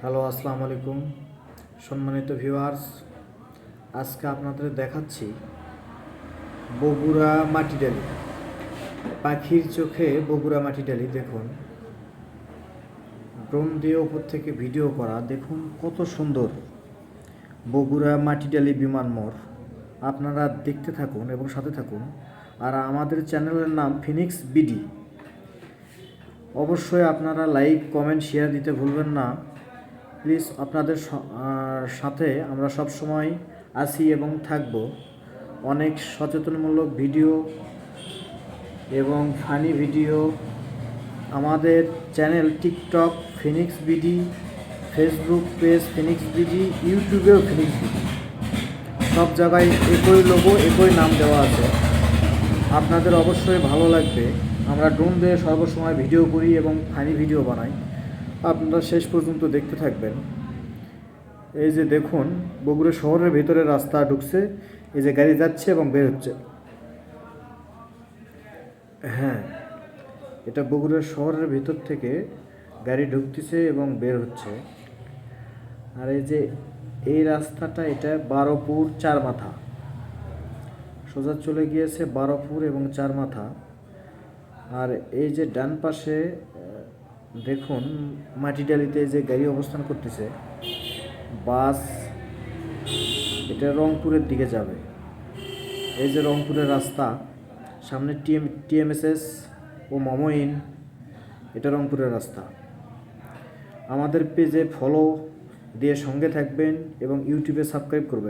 Hello, আসসালামু আলাইকুম সম্মানিত ভিউয়ার্স। আজকে আপনাদের দেখাচ্ছি বগুড়া মাটিডালি। পাখির চোখে বগুড়া মাটিডালি। দেখুন, ড্রোন দিয়ে ওপর থেকে ভিডিও করা। দেখুন কত সুন্দর বগুড়া মাটিডালি বিমানমোড়। আপনারা দেখতে থাকুন এবং সাথে থাকুন। আর আমাদের চ্যানেলের নাম ফিনিক্স বিডি। অবশ্যই আপনারা লাইক, কমেন্ট, শেয়ার দিতে ভুলবেন না প্লিজ। আপনাদের সাথে আমরা সব সময় আছি এবং থাকব। অনেক সচেতনমূলক ভিডিও এবং ফানি ভিডিও আমাদের channel TikTok Phoenix BD, Facebook page Phoenix BD, ইউটিউবেও ফিনিক্স বিডি। সব জায়গায় একই লোগো, একই নাম দেওয়া আছে। আপনাদের অবশ্যই ভালো লাগবে। আমরা ড্রোন দিয়ে সর্বসময় ভিডিও করি এবং ফানি ভিডিও বানাই। আপনারা শেষ পর্যন্ত দেখতে থাকবেন। এই যে দেখুন, বগুড়া শহরের ভিতরে রাস্তা ঢুকছে। এই যে গাড়ি যাচ্ছে এবং বের হচ্ছে। হ্যাঁ, এটা বগুড়া শহরের ভিতর থেকে গাড়ি ঢুকতেছে এবং বের হচ্ছে। আর এই যে এই রাস্তাটা, এটা বারোপুর চারমাথা, সোজা চলে গিয়েছে বারোপুর এবং চারমাথা। আর এই যে ডান পাশে দেখুন, মাটিডালিতে যে গাড়ি অবস্থান করতেছে, বাস, এটা রংপুরের দিকে যাবে। এই যে রংপুরের রাস্তা, সামনে টিএমএসএস ও মমইন, এটা রংপুরের রাস্তা। আমাদের পেজে ফলো দিয়ে সঙ্গে থাকবেন এবং ইউটিউবে সাবস্ক্রাইব করবেন।